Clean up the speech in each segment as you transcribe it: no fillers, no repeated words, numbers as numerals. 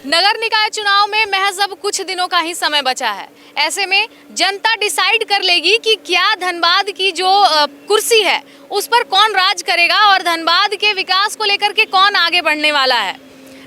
नगर निकाय चुनाव में महज अब कुछ दिनों का ही समय बचा है। ऐसे में जनता डिसाइड कर लेगी कि क्या धनबाद की जो कुर्सी है उस पर कौन राज करेगा और धनबाद के विकास को लेकर के कौन आगे बढ़ने वाला है।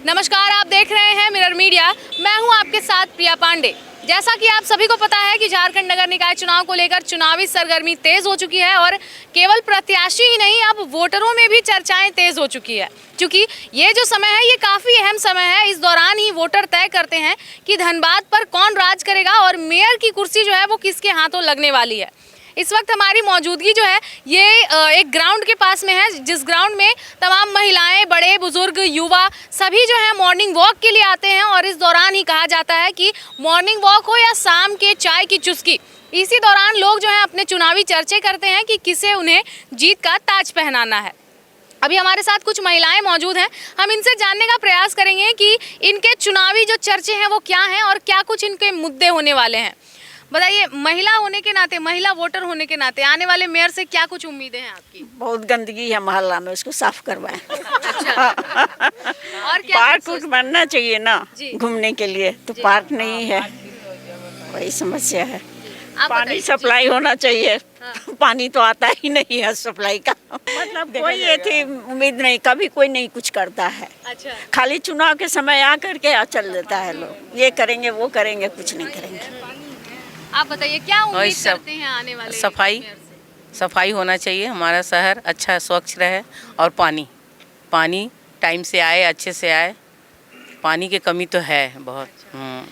नमस्कार, आप देख रहे हैं मिरर मीडिया। मैं हूं आपके साथ प्रिया पांडे। जैसा कि आप सभी को पता है कि झारखंड नगर निकाय चुनाव को लेकर चुनावी सरगर्मी तेज हो चुकी है और केवल प्रत्याशी ही नहीं, अब वोटरों में भी चर्चाएं तेज हो चुकी है। क्योंकि ये जो समय है ये काफ़ी अहम समय है। इस दौरान ही वोटर तय करते हैं कि धनबाद पर कौन राज करेगा और मेयर की कुर्सी जो है वो किसके हाथों लगने वाली है। इस वक्त हमारी मौजूदगी जो है ये एक ग्राउंड के पास में है, जिस ग्राउंड में तमाम महिलाएं, बड़े बुजुर्ग, युवा सभी जो है मॉर्निंग वॉक के लिए आते हैं। और इस दौरान ही कहा जाता है कि मॉर्निंग वॉक हो या शाम के चाय की चुस्की, इसी दौरान लोग जो है अपने चुनावी चर्चे करते हैं कि किसे उन्हें जीत का ताज पहनाना है। अभी हमारे साथ कुछ महिलाएं मौजूद हैं, हम इनसे जानने का प्रयास करेंगे कि इनके चुनावी जो चर्चे हैं वो क्या हैं और क्या कुछ इनके मुद्दे होने वाले हैं। बताइए, महिला होने के नाते, महिला वोटर होने के नाते आने वाले मेयर से क्या कुछ उम्मीदें हैं आपकी? बहुत गंदगी है मोहल्ला में, उसको साफ करवाएं। अच्छा। और क्या पार्क बनना चाहिए ना घूमने के लिए, तो पार्क नहीं है, वही समस्या है। पानी सप्लाई होना चाहिए। हाँ। पानी तो आता ही नहीं है सप्लाई का। मतलब कोई ये थी उम्मीद नहीं, कभी कोई नहीं कुछ करता है। अच्छा। खाली चुनाव के समय आ करके चल देता है लोग, ये करेंगे वो करेंगे, कुछ नहीं करेंगे। आप बताइए क्या उम्मीद करते हैं आने वाले? सफाई होना चाहिए, हमारा शहर अच्छा स्वच्छ रहे और पानी टाइम से आए, अच्छे से आए। पानी की कमी तो है बहुत,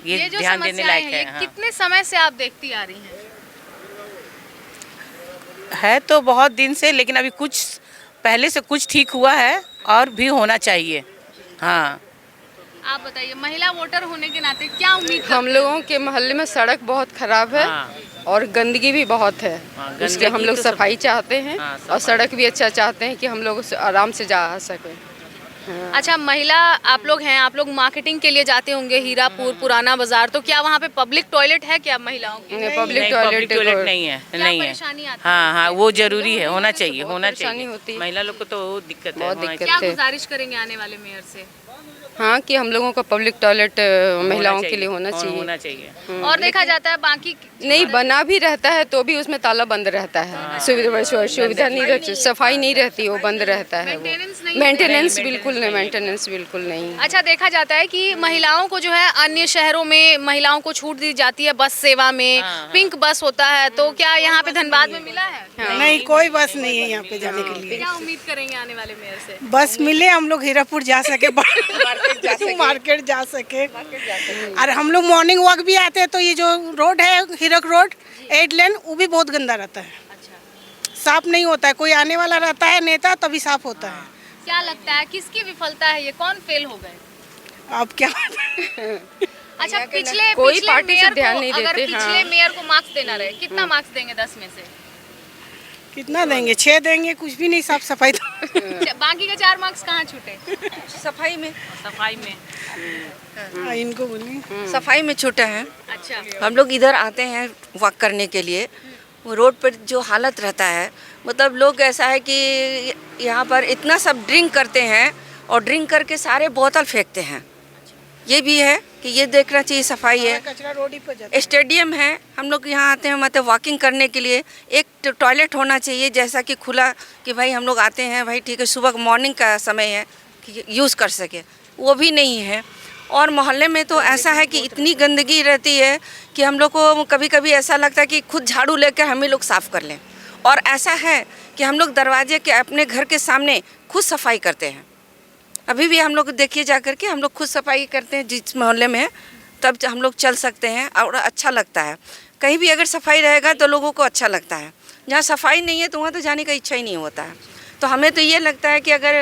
ये ध्यान देने लायक है। हाँ। कितने समय से आप देखती आ रही हैं? है तो बहुत दिन से, लेकिन अभी कुछ पहले से कुछ ठीक हुआ है और भी होना चाहिए। हाँ, आप बताइए, महिला वोटर होने के नाते क्या उम्मीद? हम लोगों के मोहल्ले में सड़क बहुत खराब है। हाँ। और गंदगी भी बहुत है। हाँ, इसलिए हम लोग सफाई चाहते हैं। हाँ, और सड़क भी अच्छा चाहते हैं कि हम लोग आराम से जा सकें। हाँ। अच्छा, महिला आप लोग हैं, आप लोग मार्केटिंग के लिए जाते होंगे हीरापुर, पुराना बाजार, तो क्या वहाँ पे पब्लिक टॉयलेट है क्या महिलाओं के? नहीं, पब्लिक टॉयलेट नहीं है। नहीं है। हाँ, वो जरूरी है, होना चाहिए, होना चाहिए। महिला लोग को तो दिक्कत है। क्या गुजारिश करेंगे आने वाले मेयर से? हाँ, कि हम लोगों का पब्लिक टॉयलेट महिलाओं के लिए होना चाहिए। और देखा जाता है बाकी नहीं बना भी रहता है तो भी उसमें ताला बंद रहता है। सुविधा नहीं रहती, सफाई नहीं रहती, वो बंद रहता है। मेंटेनेंस बिल्कुल नहीं। अच्छा, देखा जाता है कि महिलाओं को जो है अन्य शहरों में महिलाओं को छूट दी जाती है बस सेवा में। पिंक बस होता है, तो क्या यहाँ पे धनबाद में मिला है? नहीं, कोई बस नहीं है यहाँ पे जाने के लिए। क्या उम्मीद करेंगे आने वाले मेयर से? बस मिले, हम लोग हीरापुर जा सके, मार्केट जा सके। और हम लोग मॉर्निंग वॉक भी आते हैं तो ये जो रोड है हीरक रोड 8 लेन, वो भी बहुत गंदा रहता है। अच्छा। साफ नहीं होता है, कोई आने वाला रहता है नेता तभी साफ होता है। क्या लगता है किसकी विफलता है, ये कौन फेल हो गए? अब क्या अच्छा, पिछले कोई पार्टी से ध्यान नहीं देते। अगर पिछले मेयर को मार्क्स देना रहे, कितना मार्क्स देंगे 10 में से? कितना देंगे? 6 देंगे, कुछ भी नहीं, साफ सफाई बाकी के 4 मार्क्स कहाँ छूटे? सफाई में इनको बोलिए, सफाई में छूटे हैं। अच्छा। हम लोग इधर आते हैं वॉक करने के लिए, वो रोड पर जो हालत रहता है, मतलब लोग ऐसा है कि यहाँ पर इतना सब ड्रिंक करते हैं और ड्रिंक करके सारे बोतल फेंकते हैं। ये भी है कि ये देखना चाहिए, सफाई है। कचरा रोड ही पर जाता है। स्टेडियम है, हम लोग यहाँ आते हैं मतलब वॉकिंग करने के लिए, एक टॉयलेट होना चाहिए जैसा कि खुला, कि भाई हम लोग आते हैं, भाई ठीक है, सुबह मॉर्निंग का समय है कि यूज़ कर सके, वो भी नहीं है। और मोहल्ले में तो ऐसा है कि इतनी गंदगी रहती है कि हम लोग को कभी कभी ऐसा लगता है कि खुद झाड़ू लेकर हम ही लोग साफ़ कर लें। और ऐसा है कि हम लोग दरवाजे के अपने घर के सामने खुद सफाई करते हैं। अभी भी हम लोग देखिए जा कर के हम लोग खुद सफाई करते हैं जिस मोहल्ले में है, तब हम लोग चल सकते हैं और अच्छा लगता है। कहीं भी अगर सफाई रहेगा तो लोगों को अच्छा लगता है, जहाँ सफाई नहीं है तो वहाँ तो जाने का इच्छा ही नहीं होता है। तो हमें तो ये लगता है कि अगर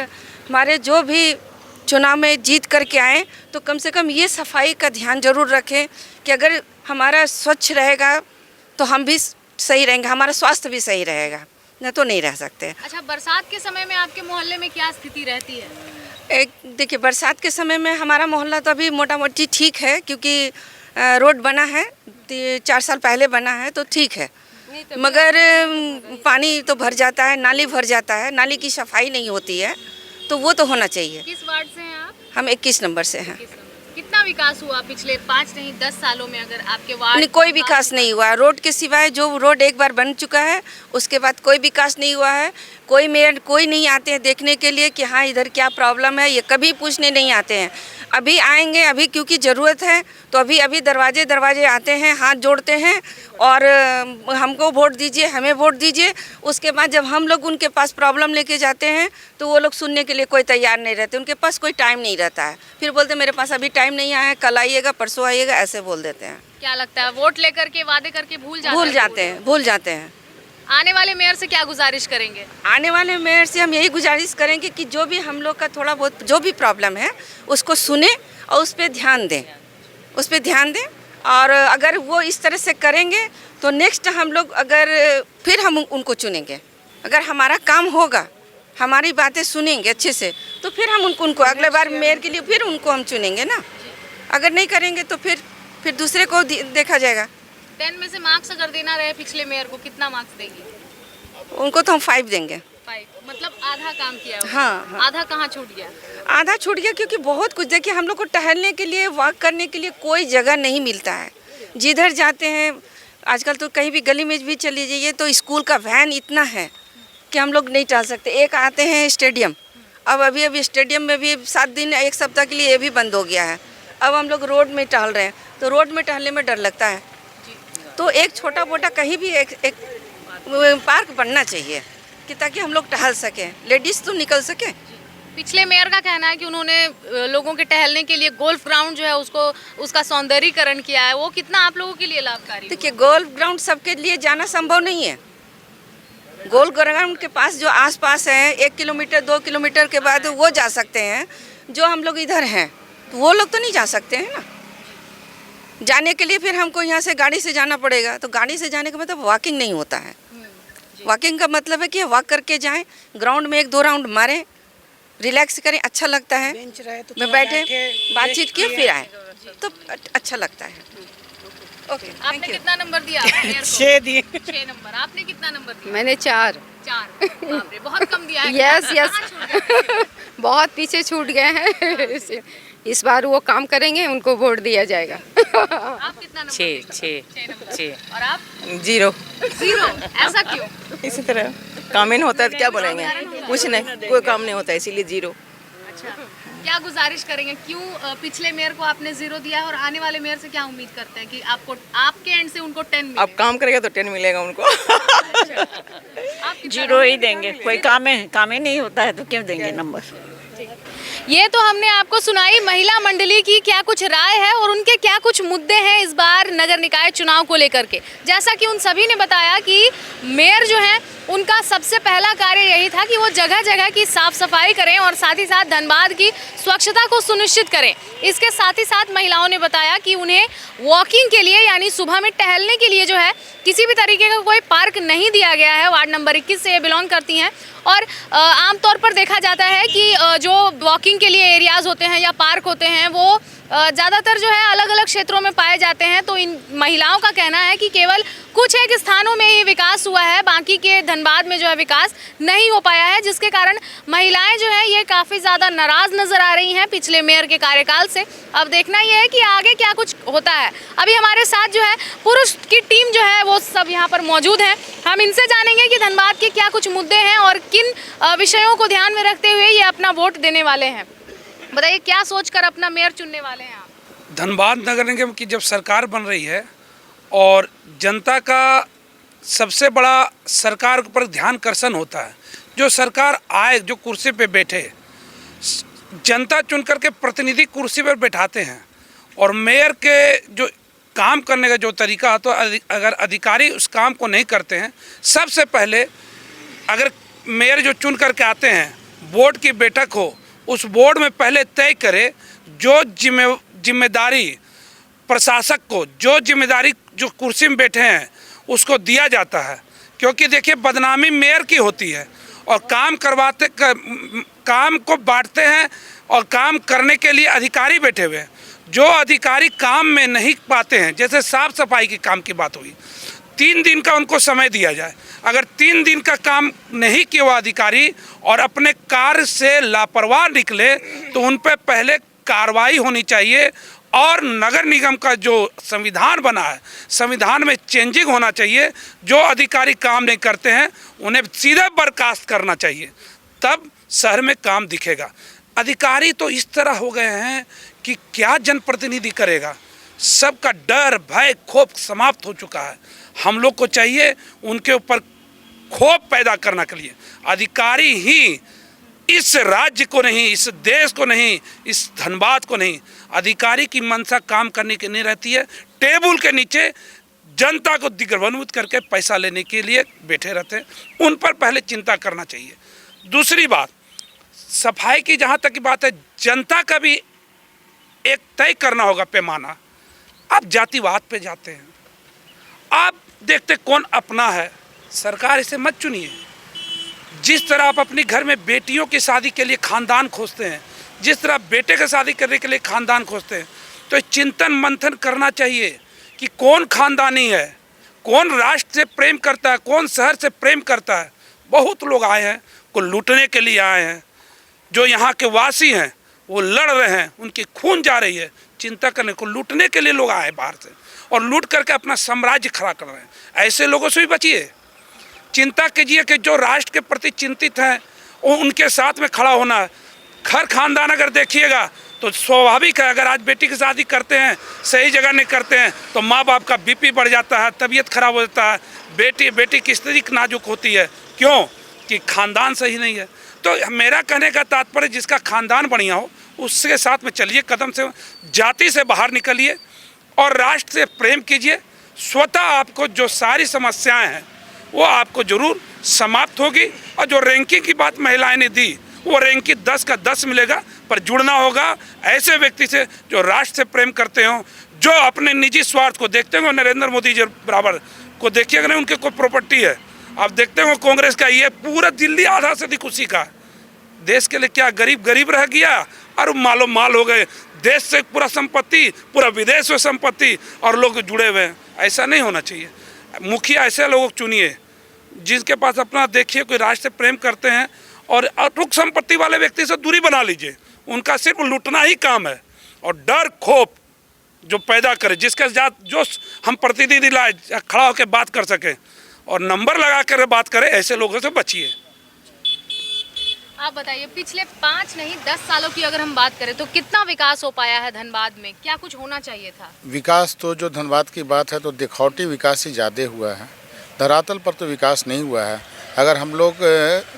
हमारे जो भी चुनाव में जीत करके आए तो कम से कम ये सफाई का ध्यान जरूर रखें कि अगर हमारा स्वच्छ रहेगा तो हम भी सही रहेंगे, हमारा स्वास्थ्य भी सही रहेगा, न तो नहीं रह सकते। अच्छा, बरसात के समय में आपके मोहल्ले में क्या स्थिति रहती है? देखिए, बरसात के समय में हमारा मोहल्ला तो अभी मोटा मोटी ठीक है, क्योंकि रोड बना है, 4 साल पहले बना है तो ठीक है। मगर पानी तो भर जाता है, नाली भर जाता है, नाली की सफाई नहीं होती है, तो वो तो होना चाहिए। किस वार्ड से हैं आप? हम 21 नंबर से हैं। कितना विकास हुआ पिछले 5 नहीं 10 सालों में अगर आपके वार्ड नहीं, कोई विकास नहीं हुआ। रोड के सिवाय जो रोड एक बार बन चुका है उसके बाद कोई विकास नहीं हुआ है। कोई मेयर कोई नहीं आते हैं देखने के लिए कि हाँ इधर क्या प्रॉब्लम है, ये कभी पूछने नहीं आते हैं। अभी आएंगे, अभी क्योंकि ज़रूरत है तो अभी दरवाजे दरवाजे आते हैं, हाथ जोड़ते हैं और हमको वोट दीजिए, हमें वोट दीजिए। उसके बाद जब हम लोग उनके पास प्रॉब्लम लेके जाते हैं तो वो लोग सुनने के लिए कोई तैयार नहीं रहते, उनके पास कोई टाइम नहीं रहता है। फिर बोलते मेरे पास अभी टाइम नहीं आया है, कल आइएगा, परसों आइएगा, ऐसे बोल देते हैं। क्या लगता है वोट लेकर के वादे करके भूल जाते हैं। आने वाले मेयर से क्या गुजारिश करेंगे? आने वाले मेयर से हम यही गुजारिश करेंगे कि जो भी हम लोग का थोड़ा बहुत जो भी प्रॉब्लम है उसको सुने और उस पर ध्यान दें। और अगर वो इस तरह से करेंगे तो नेक्स्ट हम लोग फिर हम उनको चुनेंगे। अगर हमारा काम होगा, हमारी बातें सुनेंगे अच्छे से, तो फिर हम उनको अगले बार मेयर के लिए फिर उनको हम चुनेंगे ना। अगर नहीं करेंगे तो फिर दूसरे को देखा जाएगा। 10 में से मार्क्स अगर देना रहे पिछले मेयर को, कितना मार्क्स देंगे? उनको तो हम 5 देंगे। 5 मतलब आधा काम किया है। हाँ। आधा कहाँ छूट गया? आधा छूट गया क्योंकि बहुत कुछ देखिए, हम लोग को टहलने के लिए, वॉक करने के लिए कोई जगह नहीं मिलता है। जिधर जाते हैं आजकल तो कहीं भी गली में भी चली जाइए तो स्कूल का वैन इतना है कि हम लोग नहीं टहल सकते। एक आते हैं स्टेडियम, अब अभी स्टेडियम में भी 7 दिन 1 सप्ताह के लिए ये भी बंद हो गया है। अब हम लोग रोड में टहल रहे हैं तो रोड में टहलने में डर लगता है। तो एक छोटा मोटा कहीं भी एक पार्क बनना चाहिए कि ताकि हम लोग टहल सकें, लेडीज़ तो निकल सकें। पिछले मेयर का कहना है कि उन्होंने लोगों के टहलने के लिए गोल्फ ग्राउंड जो है उसका सौंदर्यीकरण किया है। वो कितना आप लोगों के लिए लाभकारी? देखिए, गोल्फ ग्राउंड सबके लिए जाना संभव नहीं है। गोल्फ ग्राउंड के पास जो आसपास है 1 किलोमीटर 2 किलोमीटर के बाद वो जा सकते हैं। जो हम लोग इधर हैं तो वो लोग तो नहीं जा सकते हैं ना। जाने के लिए फिर हमको यहाँ से गाड़ी से जाना पड़ेगा, तो गाड़ी से जाने का मतलब वॉकिंग नहीं होता है। वॉकिंग का मतलब है कि वॉक करके जाएं, ग्राउंड में 1-2 राउंड मारें, रिलैक्स करें, अच्छा लगता है। मैं बैठे बातचीत किए फिर आए तो अच्छा लगता है। ओके, आपने कितना नंबर दिया? 6 दिए। 6 नंबर। आपने कितना नंबर दिया? मैंने 4। 4। बाप रे, बहुत कम दिया है। यस कहाँ छूट गए? बहुत पीछे छूट गए हैं। इस बार वो काम करेंगे, उनको वोट दिया जाएगा। आप कितना नंबर? 6। और आप? 0। 0। ऐसा क्यों? इसी तरह काम ही नहीं होता है तो क्या बोलेंगे, कुछ नहीं, कोई काम नहीं होता है इसीलिए 0। अच्छा, क्या गुजारिश करेंगे? क्यों पिछले मेयर को आपने 0 दिया है और आने वाले मेयर से क्या उम्मीद करते हैं कि आपको आपके एंड से उनको 10 मिले? अब काम करेगा तो 10 मिलेगा उनको। आप कितना 0 ही देंगे। कोई काम ही नहीं होता है तो क्यों देंगे नंबर? ये तो हमने आपको सुनाई महिला मंडली की क्या कुछ राय है और उनके क्या कुछ मुद्दे हैं इस बार नगर निकाय चुनाव को लेकर के। जैसा कि उन सभी ने बताया कि मेयर जो है उनका सबसे पहला कार्य यही था कि वो जगह जगह की साफ सफाई करें और साथ ही साथ धनबाद की स्वच्छता को सुनिश्चित करें। इसके साथ ही साथ महिलाओं ने बताया कि उन्हें वॉकिंग के लिए यानी सुबह में टहलने के लिए जो है किसी भी तरीके का कोई पार्क नहीं दिया गया है। वार्ड नंबर 21 से ये बिलोंग करती हैं और आमतौर पर देखा जाता है कि जो वॉकिंग के लिए एरियाज़ होते हैं या पार्क होते हैं वो ज़्यादातर जो है अलग अलग क्षेत्रों में पाए जाते हैं। तो इन महिलाओं का कहना है कि केवल कुछ एक स्थानों में ही विकास हुआ है, बाकी के धनबाद में जो है विकास नहीं हो पाया है, जिसके कारण महिलाएं जो है ये काफ़ी ज़्यादा नाराज़ नज़र आ रही हैं पिछले मेयर के कार्यकाल से। अब देखना ये है कि आगे क्या कुछ होता है। अभी हमारे साथ जो है पुरुष की टीम जो है वो सब यहाँ पर मौजूद हैं। हम इनसे जानेंगे कि धनबाद के क्या कुछ मुद्दे हैं और किन विषयों को ध्यान में रखते हुए ये अपना वोट देने वाले हैं। बताइए, क्या सोचकर अपना मेयर चुनने वाले हैं आप? धनबाद नगर निगम की जब सरकार बन रही है और जनता का सबसे बड़ा सरकार पर ध्यान आकर्षण होता है, जो सरकार आए, जो कुर्सी पे बैठे, जनता चुन करके प्रतिनिधि कुर्सी पर बैठाते हैं और मेयर के जो काम करने का जो तरीका हो, तो अगर अधिकारी उस काम को नहीं करते हैं, सबसे पहले अगर मेयर जो चुन करके आते हैं, बोर्ड की बैठक हो, उस बोर्ड में पहले तय करे जो जिम्मेदारी प्रशासक को, जो जिम्मेदारी जो कुर्सी में बैठे हैं उसको दिया जाता है। क्योंकि देखिए, बदनामी मेयर की होती है और काम को बांटते हैं और काम करने के लिए अधिकारी बैठे हुए हैं। जो अधिकारी काम में नहीं पाते हैं, जैसे साफ सफाई के काम की बात हुई, 3 दिन का उनको समय दिया जाए। अगर 3 दिन का काम नहीं किया हुआ अधिकारी और अपने कार्य से लापरवाह निकले तो उन पर पहले कार्रवाई होनी चाहिए और नगर निगम का जो संविधान बना है, संविधान में चेंजिंग होना चाहिए। जो अधिकारी काम नहीं करते हैं उन्हें सीधे बर्खास्त करना चाहिए, तब शहर में काम दिखेगा। अधिकारी तो इस तरह हो गए हैं कि क्या जनप्रतिनिधि करेगा, सबका डर भय खौफ समाप्त हो चुका है। हम लोग को चाहिए उनके ऊपर खौफ पैदा करने के लिए। अधिकारी ही इस राज्य को नहीं, इस देश को नहीं, इस धनबाद को नहीं, अधिकारी की मंशा काम करने की नहीं रहती है। टेबल के नीचे जनता को दिग्भ्रमित करके पैसा लेने के लिए बैठे रहते हैं। उन पर पहले चिंता करना चाहिए। दूसरी बात, सफाई की जहाँ तक की बात है, जनता का भी एक तय करना होगा पैमाना। आप जातिवाद पे जाते हैं, आप देखते कौन अपना है, सरकार इसे मत चुनिए। जिस तरह आप अपने घर में बेटियों की शादी के लिए खानदान खोजते हैं, जिस तरह बेटे की शादी करने के लिए खानदान खोजते हैं, तो चिंतन मंथन करना चाहिए कि कौन खानदानी है, कौन राष्ट्र से प्रेम करता है, कौन शहर से प्रेम करता है। बहुत लोग आए हैं, को लूटने के लिए आए हैं। जो यहाँ के वासी हैं वो लड़ रहे हैं, उनकी खून जा रही है। चिंता करने को लूटने के लिए लोग आए बाहर से और लूट करके अपना साम्राज्य खड़ा कर रहे हैं। ऐसे लोगों से भी बचिए। चिंता कीजिए कि जो राष्ट्र के प्रति चिंतित हैं वो उनके साथ में खड़ा होना है। घर खानदान अगर देखिएगा तो स्वाभाविक है, अगर आज बेटी की शादी करते हैं, सही जगह नहीं करते हैं, तो माँ बाप का बीपी बढ़ जाता है, तबीयत खराब हो जाता है, बेटी की स्थिति नाजुक होती है। क्यों? कि खानदान सही नहीं है। तो मेरा कहने का तात्पर्य, जिसका खानदान बढ़िया हो उसके साथ में चलिए, कदम से जाति से बाहर निकलिए और राष्ट्र से प्रेम कीजिए। स्वतः आपको जो सारी समस्याएं हैं वो आपको जरूर समाप्त होगी। और जो रैंकिंग की बात महिलाएं ने दी, वो रैंकिंग 10 का 10 मिलेगा, पर जुड़ना होगा ऐसे व्यक्ति से जो राष्ट्र से प्रेम करते हों, जो अपने निजी स्वार्थ को देखते हो। नरेंद्र मोदी जी बराबर को देखिएगा नहीं, उनके कोई प्रॉपर्टी है। आप देखते हो कांग्रेस का, ये पूरा दिल्ली आधा से अधिक उसी का। देश के लिए क्या गरीब गरीब रह गया और मालो माल हो गए। देश से पूरा संपत्ति, पूरा विदेश में संपत्ति, और लोग जुड़े हुए हैं। ऐसा नहीं होना चाहिए। मुखिया ऐसे लोगों को चुनिए जिनके पास अपना, देखिए कोई राष्ट्र से प्रेम करते हैं, और अटूट संपत्ति वाले व्यक्ति से दूरी बना लीजिए। उनका सिर्फ लूटना ही काम है, और डर खौफ जो पैदा करे, जिसके साथ जो हम प्रतिनिधि लाए खड़ा होकर बात कर सके और नंबर लगा कर बात करें, ऐसे लोगों से बचिए। आप बताइए, पिछले 5 नहीं 10 सालों की अगर हम बात करें तो कितना विकास हो पाया है धनबाद में? क्या कुछ होना चाहिए था? विकास तो जो धनबाद की बात है तो दिखौटी विकास ही ज़्यादा हुआ है, धरातल पर तो विकास नहीं हुआ है। अगर हम लोग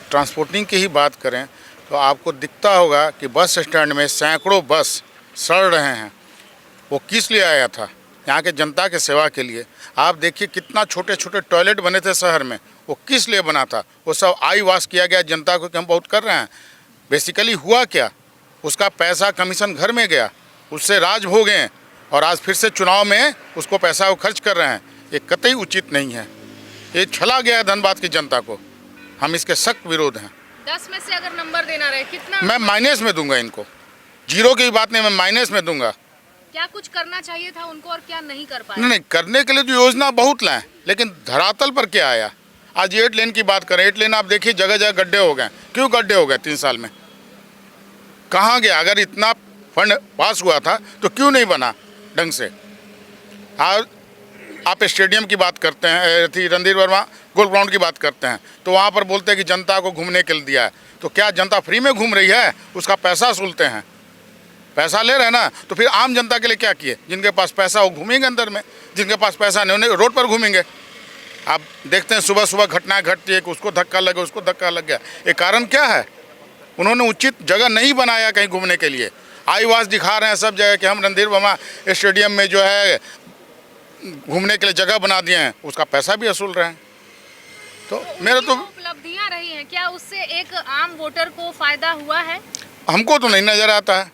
ट्रांसपोर्टिंग की ही बात करें तो आपको दिखता होगा कि बस स्टैंड में सैकड़ों बस सड़ रहे हैं। वो किस लिए आया था? यहाँ के जनता के सेवा के लिए। आप देखिए कितना छोटे छोटे टॉयलेट बने थे शहर में, वो किस लिए बना था? वो सब आई वाश किया गया जनता को कि हम बहुत कर रहे हैं। बेसिकली हुआ क्या? उसका पैसा कमीशन घर में गया, उससे राज हो गए, और आज फिर से चुनाव में उसको पैसा वो खर्च कर रहे हैं। ये कतई उचित नहीं है। ये छला गया है धनबाद की जनता को। हम इसके सख्त विरोध हैं। 10 में से अगर नंबर देना रहे कितना? मैं माइनस में दूंगा इनको। जीरो की बात नहीं, मैं माइनस में दूंगा। क्या कुछ करना चाहिए था उनको और क्या नहीं कर पाए? नहीं, करने के लिए तो योजना बहुत लाए, लेकिन धरातल पर क्या आया? आज 8 लेन की बात करें, 8 लेन आप देखिए जगह जगह गड्ढे हो गए। क्यों गड्ढे हो गए? 3 साल में कहाँ गया? अगर इतना फंड पास हुआ था तो क्यों नहीं बना ढंग से? और आप स्टेडियम की बात करते हैं, रणधीर वर्मा गोल्फ ग्राउंड की बात करते हैं, तो वहाँ पर बोलते हैं कि जनता को घूमने के लिए दिया है। तो क्या जनता फ्री में घूम रही है? उसका पैसा वसूलते हैं, पैसा ले रहे हैं ना। तो फिर आम जनता के लिए क्या किए? जिनके पास पैसा वो घूमेंगे अंदर में, जिनके पास पैसा नहीं उन्हें रोड पर घूमेंगे। आप देखते हैं सुबह सुबह घटनाएं घटती है कि उसको धक्का लगे, उसको धक्का लग गया। ये कारण क्या है? उन्होंने उचित जगह नहीं बनाया कहीं घूमने के लिए। आईवास दिखा रहे हैं सब जगह कि हम रणधीर वर्मा स्टेडियम में जो है घूमने के लिए जगह बना दिए हैं, उसका पैसा भी वसूल रहे हैं। तो मेरा तो उपलब्धियां रही हैं, क्या उससे एक आम वोटर को फायदा हुआ है? हमको तो नहीं नज़र आता है,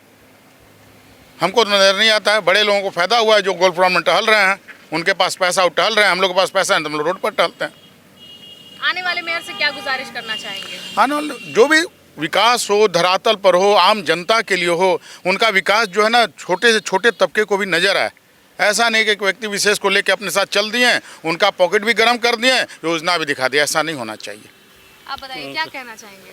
हमको तो नज़र नहीं आता है। बड़े लोगों को फायदा हुआ है जो गोल्फ ग्राउंड में टहल रहे हैं, उनके पास पैसा वो टहल रहे हैं। हम लोग के पास पैसा है तो हम लोग रोड पर टहलते हैं। आने वाले मेयर से क्या गुजारिश करना चाहेंगे? आने वाले जो भी विकास हो, धरातल पर हो, आम जनता के लिए हो, उनका विकास जो है ना छोटे से छोटे तबके को भी नजर आए। ऐसा नहीं कि एक व्यक्ति विशेष को लेकर अपने साथ चल दिए, उनका पॉकेट भी गर्म कर दिए, योजना भी दिखा दी। ऐसा नहीं होना चाहिए। आप बताइए क्या कहना चाहेंगे?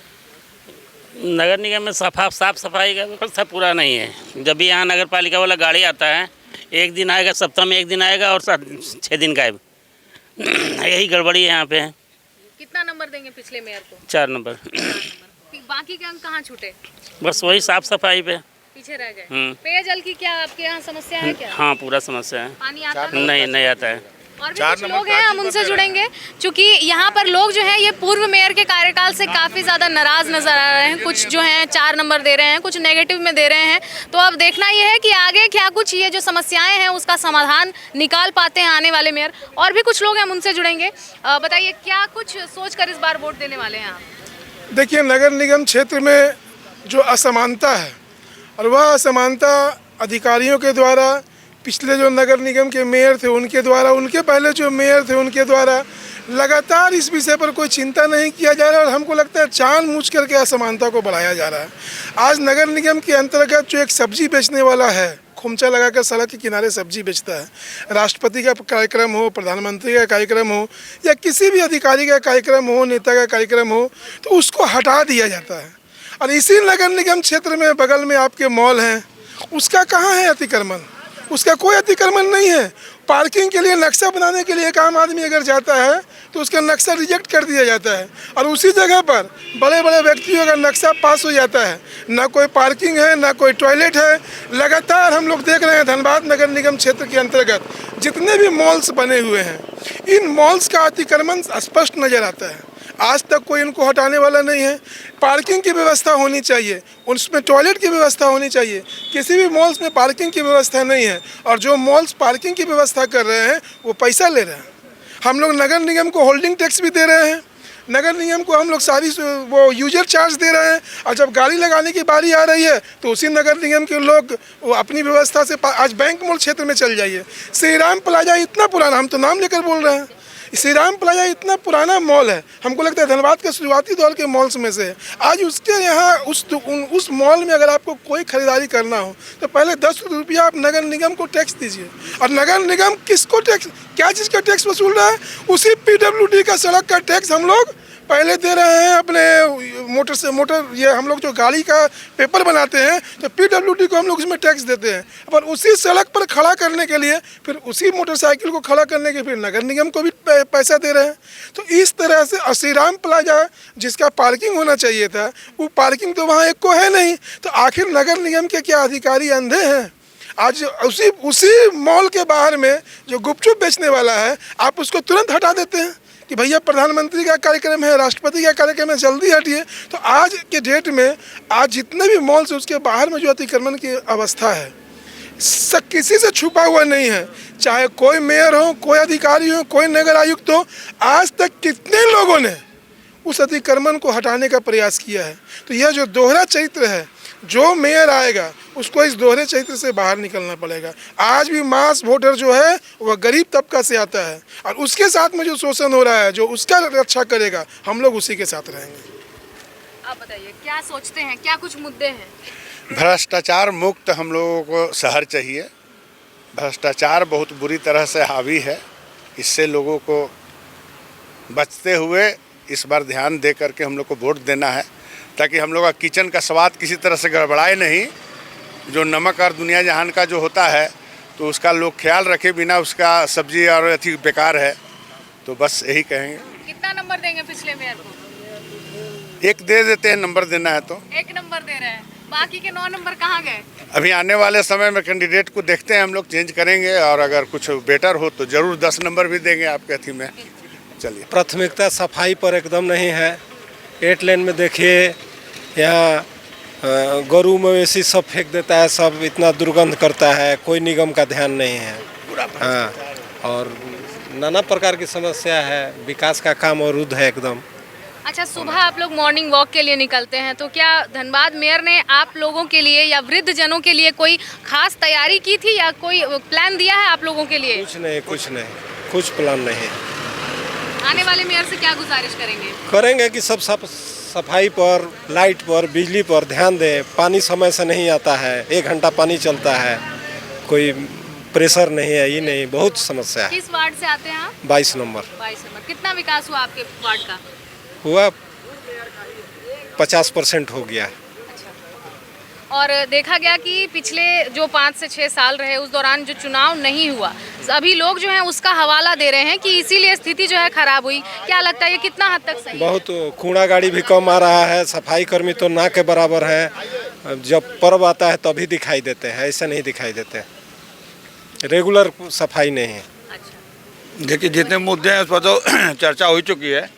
नगर निगम में साफ सफाई का व्यवस्था पूरा नहीं है। जब भी यहाँ नगर पालिका वाला गाड़ी आता है, एक दिन आएगा, सप्ताह में एक दिन आएगा और 6 दिन गायब। यही गड़बड़ी है यहाँ पे। कितना नंबर देंगे पिछले मेयर को? 4 नंबर। बाकी के अंक कहाँ छूटे? बस वही साफ सफाई पे पीछे रह गए। पेयजल की क्या आपके यहाँ समस्या है क्या? हाँ, पूरा समस्या है। पानी आता है? नहीं आता है। और भी कुछ लोग हैं, हम उनसे जुड़ेंगे, क्योंकि यहाँ पर लोग जो हैं ये पूर्व मेयर के कार्यकाल से काफ़ी ज़्यादा नाराज़ नज़र आ रहे हैं। कुछ जो हैं 4 नंबर दे रहे हैं, कुछ नेगेटिव में दे रहे हैं। तो अब देखना ये है कि आगे क्या कुछ ये जो समस्याएं हैं उसका समाधान निकाल पाते हैं आने वाले मेयर। और भी कुछ लोग हैं, हम उनसे जुड़ेंगे। बताइए क्या कुछ सोच कर इस बार वोट देने वाले हैं आप? देखिए, नगर निगम क्षेत्र में जो असमानता है और वह असमानता अधिकारियों के द्वारा, पिछले जो नगर निगम के मेयर थे उनके द्वारा, उनके पहले जो मेयर थे उनके द्वारा लगातार इस विषय पर कोई चिंता नहीं किया जा रहा है और हमको लगता है जानबूझ करके असमानता को बढ़ाया जा रहा है। आज नगर निगम के अंतर्गत जो एक सब्जी बेचने वाला है, खोमचा लगाकर सड़क के किनारे सब्जी बेचता है, राष्ट्रपति का कार्यक्रम हो, प्रधानमंत्री का कार्यक्रम हो या किसी भी अधिकारी का कार्यक्रम हो, नेता का कार्यक्रम हो, तो उसको हटा दिया जाता है। और इसी नगर निगम क्षेत्र में बगल में आपके मॉल हैं, उसका कहाँ है अतिक्रमण? उसका कोई अतिक्रमण नहीं है। पार्किंग के लिए नक्शा बनाने के लिए एक आम आदमी अगर जाता है तो उसका नक्शा रिजेक्ट कर दिया जाता है और उसी जगह पर बड़े बड़े व्यक्तियों का नक्शा पास हो जाता है। ना कोई पार्किंग है, ना कोई टॉयलेट है। लगातार हम लोग देख रहे हैं धनबाद नगर निगम क्षेत्र के अंतर्गत जितने भी मॉल्स बने हुए हैं, इन मॉल्स का अतिक्रमण स्पष्ट नज़र आता है। आज तक कोई इनको हटाने वाला नहीं है। पार्किंग की व्यवस्था होनी चाहिए, उसमें टॉयलेट की व्यवस्था होनी चाहिए। किसी भी मॉल्स में पार्किंग की व्यवस्था नहीं है और जो मॉल्स पार्किंग की व्यवस्था कर रहे हैं वो पैसा ले रहे हैं। हम लोग नगर निगम को होल्डिंग टैक्स भी दे रहे हैं, नगर निगम को हम लोग सारी वो यूजर चार्ज दे रहे हैं और जब गाड़ी लगाने की बारी आ रही है तो उसी नगर निगम के लोग वो अपनी व्यवस्था से आज बैंक मॉल क्षेत्र में चल जाइए। श्री राम प्लाजा इतना पुराना, हम तो नाम लेकर बोल रहे हैं, श्री राम प्लाजा इतना पुराना मॉल है, हमको लगता है धनबाद के शुरुआती दौर के मॉल्स में से है। आज उसके यहाँ उस मॉल में अगर आपको कोई खरीदारी करना हो तो पहले 10 रुपया आप नगर निगम को टैक्स दीजिए। और नगर निगम किसको टैक्स, क्या चीज़ का टैक्स वसूल रहा है? उसी PWD का सड़क का टैक्स हम लोग पहले दे रहे हैं अपने मोटर ये हम लोग जो गाड़ी का पेपर बनाते हैं तो PWD को हम लोग उसमें टैक्स देते हैं, पर उसी सड़क पर खड़ा करने के लिए फिर उसी मोटरसाइकिल को खड़ा करने के फिर नगर निगम को भी पैसा दे रहे हैं। तो इस तरह से श्री राम प्लाजा जिसका पार्किंग होना चाहिए था वो पार्किंग तो वहाँ एक को है नहीं। तो आखिर नगर निगम के क्या अधिकारी अंधे हैं? आज उसी मॉल के बाहर में जो गुपचुप बेचने वाला है आप उसको तुरंत हटा देते हैं कि भैया प्रधानमंत्री का कार्यक्रम है, राष्ट्रपति का कार्यक्रम है, जल्दी हटिए। तो आज के डेट में आज जितने भी मॉल्स हैं उसके बाहर में जो अतिक्रमण की अवस्था है किसी से छुपा हुआ नहीं है। चाहे कोई मेयर हो, कोई अधिकारी हो, कोई नगर आयुक्त हो, आज तक कितने लोगों ने उस अतिक्रमण को हटाने का प्रयास किया है। तो यह जो दोहरा चरित्र है, जो मेयर आएगा उसको इस दोहरे चरित्र से बाहर निकलना पड़ेगा। आज भी मास वोटर जो है वह गरीब तबका से आता है और उसके साथ में जो शोषण हो रहा है, जो उसका रक्षा करेगा, हम लोग उसी के साथ रहेंगे। आप बताइए क्या सोचते हैं, क्या कुछ मुद्दे हैं? भ्रष्टाचार मुक्त हम लोगों को शहर चाहिए। भ्रष्टाचार बहुत बुरी तरह से हावी है, इससे लोगों को बचते हुए इस बार ध्यान दे करके हम लोग को वोट देना है ताकि हम लोग का किचन का स्वाद किसी तरह से गड़बड़ाए नहीं। जो नमक और दुनिया जहान का जो होता है तो उसका लोग ख्याल रखे, बिना उसका सब्जी और अति बेकार है। तो बस यही कहेंगे। कितना नंबर देंगे पिछले मेयर को? 1 दे देते हैं, नंबर देना है तो 1 नंबर दे रहे हैं, बाकी के 9 नंबर कहाँ गए? अभी आने वाले समय में कैंडिडेट को देखते हैं, हम लोग चेंज करेंगे और अगर कुछ बेटर हो तो ज़रूर 10 नंबर भी देंगे आपके अथी में। चलिए। प्राथमिकता सफाई पर एकदम नहीं है। 8 लेन में देखिए, यहाँ गरू मवेशी सब फेंक देता है, सब इतना दुर्गंध करता है, कोई निगम का ध्यान नहीं है। हाँ, और नाना प्रकार की समस्या है, विकास का काम अवरुद्ध है एकदम। अच्छा, सुबह आप लोग मॉर्निंग वॉक के लिए निकलते हैं, तो क्या धनबाद मेयर ने आप लोगों के लिए या वृद्ध जनों के लिए कोई खास तैयारी की थी या कोई प्लान दिया है आप लोगों के लिए? कुछ प्लान नहीं। आने वाले मेयर से क्या गुजारिश करेंगे कि सब सफाई पर, लाइट पर, बिजली पर ध्यान दें। पानी समय से नहीं आता है, 1 घंटा पानी चलता है, कोई प्रेशर नहीं है, ये नहीं, बहुत समस्या है। किस वार्ड से आते हैं आप? 22 नंबर। 22 नंबर। कितना विकास हुआ आपके वार्ड का? हुआ 50% हो गया है। और देखा गया कि पिछले जो 5 से 6 साल रहे उस दौरान जो चुनाव नहीं हुआ, अभी लोग जो हैं उसका हवाला दे रहे हैं कि इसीलिए स्थिति जो है खराब हुई। क्या लगता है ये कितना हद तक सही है? बहुत कूड़ा गाड़ी भी कम आ रहा है, सफाई कर्मी तो ना के बराबर है। जब पर्व आता है तभी दिखाई देते हैं, ऐसा नहीं दिखाई देते, रेगुलर सफाई नहीं है। देखिए जितने मुद्दे हैं उस पर तो चर्चा हो चुकी है,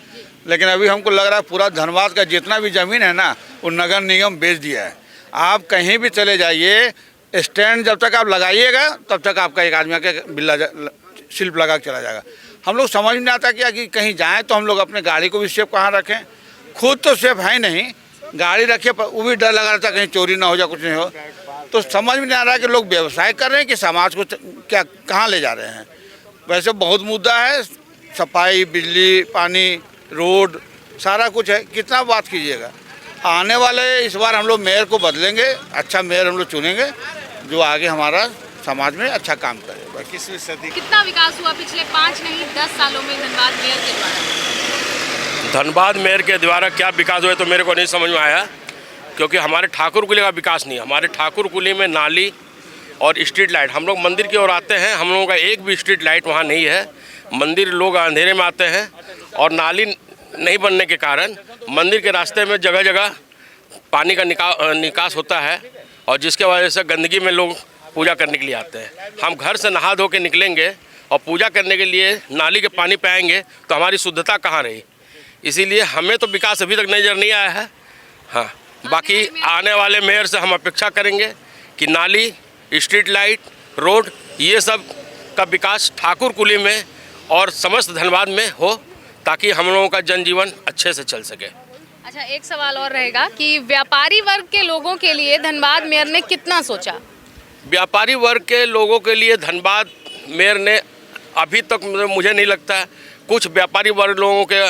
लेकिन अभी हमको लग रहा है पूरा धनबाद का जितना भी ज़मीन है ना वो नगर निगम बेच दिया है। आप कहीं भी चले जाइए, स्टैंड जब तक आप लगाइएगा तब तक आपका एक आदमी आके बिल्ला शिल्प लगा के चला जाएगा। हम लोग समझ में नहीं आता कि कहीं जाएं तो हम लोग अपने गाड़ी को भी सेफ कहाँ रखें। खुद तो सेफ है नहीं, गाड़ी रखे पर वो भी डर लगा रहता है कहीं चोरी ना हो जाए, कुछ नहीं हो। तो समझ में नहीं आ रहा है कि लोग व्यवसाय कर रहे हैं कि समाज को क्या कहाँ ले जा रहे हैं। वैसे बहुत मुद्दा है, सफाई, बिजली, पानी, रोड, सारा कुछ है, कितना बात कीजिएगा। आने वाले इस बार हम लोग मेयर को बदलेंगे, अच्छा मेयर हम लोग चुनेंगे जो आगे हमारा समाज में अच्छा काम करे। 21वीं सदी कितना विकास हुआ पिछले 5 नहीं 10 सालों में धनबाद मेयर के द्वारा? धनबाद मेयर के द्वारा क्या विकास हुआ तो मेरे को नहीं समझ में आया, क्योंकि हमारे ठाकुरकुली का विकास नहीं। हमारे ठाकुरकुली में नाली और स्ट्रीट लाइट, हम लोग मंदिर की ओर आते हैं, हम लोगों का एक भी स्ट्रीट लाइट वहाँ नहीं है। मंदिर लोग अंधेरे में आते हैं और नाली नहीं बनने के कारण मंदिर के रास्ते में जगह जगह पानी का निकास होता है, और जिसके वजह से गंदगी में लोग पूजा करने के लिए आते हैं। हम घर से नहा धो के निकलेंगे और पूजा करने के लिए नाली के पानी पाएंगे तो हमारी शुद्धता कहाँ रही। इसीलिए हमें तो विकास अभी तक नज़र नहीं आया है। हाँ, बाकी आने वाले मेयर से हम अपेक्षा करेंगे कि नाली, स्ट्रीट लाइट, रोड, ये सब का विकास ठाकुरकुली में और समस्त धनबाद में हो, ताकि हम लोगों का जनजीवन अच्छे से चल सके। अच्छा, एक सवाल और रहेगा कि व्यापारी वर्ग के लोगों के लिए धनबाद मेयर ने कितना सोचा? व्यापारी वर्ग के लोगों के लिए धनबाद मेयर ने अभी तक मुझे नहीं लगता, कुछ व्यापारी वर्ग लोगों के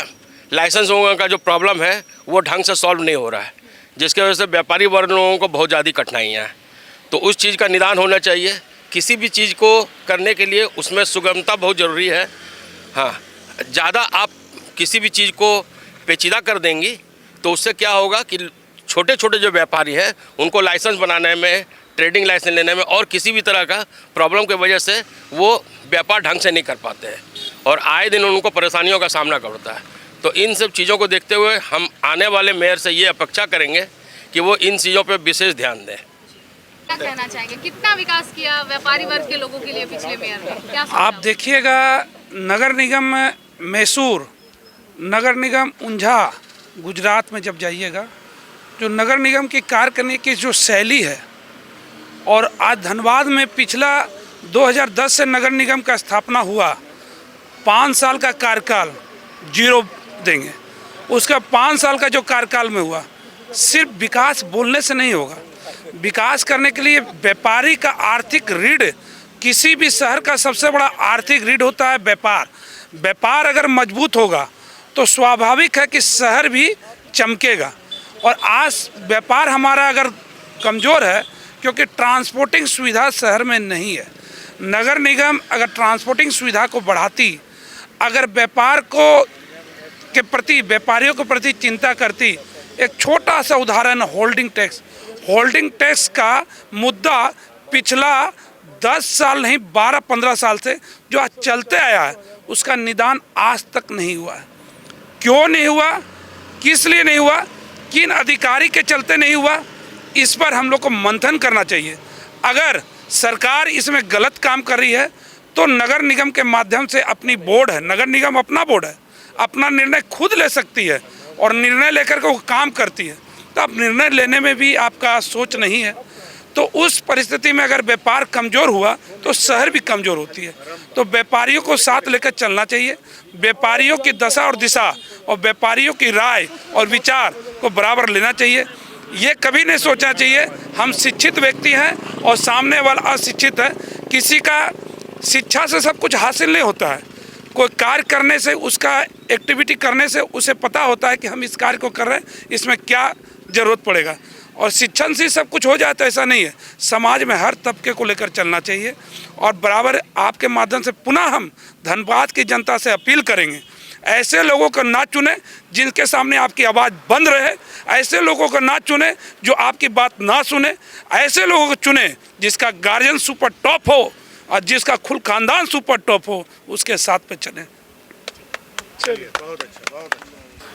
लाइसेंस होने का जो प्रॉब्लम है वो ढंग से सॉल्व नहीं हो रहा है, जिसके वजह से व्यापारी वर्ग लोगों को बहुत ज़्यादा कठिनाइयाँ हैं। तो उस चीज़ का निदान होना चाहिए। किसी भी चीज़ को करने के लिए उसमें सुगमता बहुत ज़रूरी है। हाँ, ज़्यादा आप किसी भी चीज़ को पेचीदा कर देंगी तो उससे क्या होगा कि छोटे छोटे जो व्यापारी हैं उनको लाइसेंस बनाने में, ट्रेडिंग लाइसेंस लेने में और किसी भी तरह का प्रॉब्लम की वजह से वो व्यापार ढंग से नहीं कर पाते हैं और आए दिन उनको परेशानियों का सामना करता है। तो इन सब चीज़ों को देखते हुए हम आने वाले मेयर से ये अपेक्षा करेंगे कि वो इन चीज़ों पर विशेष ध्यान दें। क्या कहना चाहेंगे, कितना विकास किया व्यापारी वर्ग के लोगों के लिए पिछले मेयर ने? क्या आप देखिएगा, नगर निगम मैसूर, नगर निगम ऊंझा, गुजरात में जब जाइएगा, जो नगर निगम की कार्य करने की जो शैली है, और आज धनबाद में पिछला 2010 से नगर निगम का स्थापना हुआ, 5 साल का कार्यकाल जीरो देंगे। उसका 5 साल का जो कार्यकाल में हुआ, सिर्फ विकास बोलने से नहीं होगा। विकास करने के लिए व्यापारी का आर्थिक रीढ़, किसी भी शहर का सबसे बड़ा आर्थिक रीढ़ होता है व्यापार। व्यापार अगर मजबूत होगा तो स्वाभाविक है कि शहर भी चमकेगा। और आज व्यापार हमारा अगर कमज़ोर है क्योंकि ट्रांसपोर्टिंग सुविधा शहर में नहीं है। नगर निगम अगर ट्रांसपोर्टिंग सुविधा को बढ़ाती, अगर व्यापार को के प्रति, व्यापारियों के प्रति चिंता करती। एक छोटा सा उदाहरण, होल्डिंग टैक्स। होल्डिंग टैक्स का मुद्दा पिछला 10 साल नहीं 12-15 साल से जो आज चलते आया है, उसका निदान आज तक नहीं हुआ है। क्यों नहीं हुआ, किस लिए नहीं हुआ, किन अधिकारी के चलते नहीं हुआ, इस पर हम लोग को मंथन करना चाहिए। अगर सरकार इसमें गलत काम कर रही है तो नगर निगम के माध्यम से, अपनी बोर्ड है, नगर निगम अपना बोर्ड है, अपना निर्णय खुद ले सकती है और निर्णय लेकर के वो काम करती है। तो अब निर्णय लेने में भी आपका सोच नहीं है, तो उस परिस्थिति में अगर व्यापार कमज़ोर हुआ तो शहर भी कमज़ोर होती है। तो व्यापारियों को साथ लेकर चलना चाहिए। व्यापारियों की दशा और दिशा और व्यापारियों की राय और विचार को बराबर लेना चाहिए। ये कभी नहीं सोचना चाहिए हम शिक्षित व्यक्ति हैं और सामने वाला अशिक्षित है। किसी का शिक्षा से सब कुछ हासिल नहीं होता है। कोई कार्य करने से, उसका एक्टिविटी करने से उसे पता होता है कि हम इस कार्य को कर रहे हैं, इसमें क्या ज़रूरत पड़ेगा। और शिक्षण से सब कुछ हो जाए तो ऐसा नहीं है। समाज में हर तबके को लेकर चलना चाहिए। और बराबर आपके माध्यम से पुनः हम धनबाद की जनता से अपील करेंगे, ऐसे लोगों को ना चुने जिनके सामने आपकी आवाज़ बंद रहे, ऐसे लोगों को ना चुने जो आपकी बात ना सुने, ऐसे लोगों को चुने जिसका गार्जियन सुपर टॉप हो और जिसका खुल खानदान सुपर टॉप हो, उसके साथ पे चले। चलिए, बहुत अच्छा, बहुत अच्छा।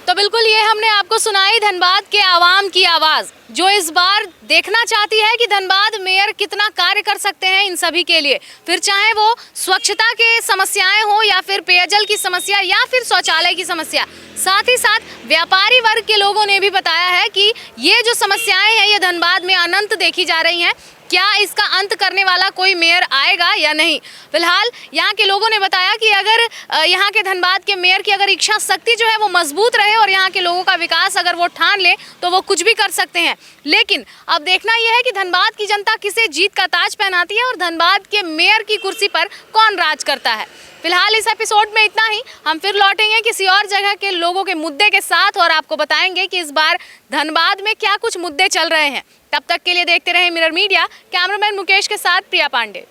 तो बिल्कुल ये हमने आपको सुनाई धनबाद के आवाम की आवाज़, जो इस बार देखना चाहती है कि धनबाद मेयर कितना कार्य कर सकते हैं इन सभी के लिए, फिर चाहे वो स्वच्छता के समस्याएं हो या फिर पेयजल की समस्या या फिर शौचालय की समस्या। साथ ही साथ व्यापारी वर्ग के लोगों ने भी बताया है कि ये जो समस्याएं हैं ये धनबाद में अनंत देखी जा रही हैं, क्या इसका अंत करने वाला कोई मेयर आएगा या नहीं। फिलहाल यहाँ के लोगों ने बताया कि अगर यहाँ के धनबाद के मेयर की अगर इच्छा शक्ति जो है वो मजबूत रहे और यहाँ के लोगों का विकास अगर वो ठान ले तो वो कुछ भी कर सकते हैं। लेकिन अब देखना यह है कि धनबाद की जनता किसे जीत का ताज पहनाती है और धनबाद के मेयर की कुर्सी पर कौन राज करता है। फिलहाल इस एपिसोड में इतना ही। हम फिर लौटेंगे किसी और जगह के लोगों के मुद्दे के साथ और आपको बताएंगे कि इस बार धनबाद में क्या कुछ मुद्दे चल रहे हैं। तब तक के लिए देखते रहें मिरर मीडिया। कैमरामैन मुकेश के साथ प्रिया पांडे।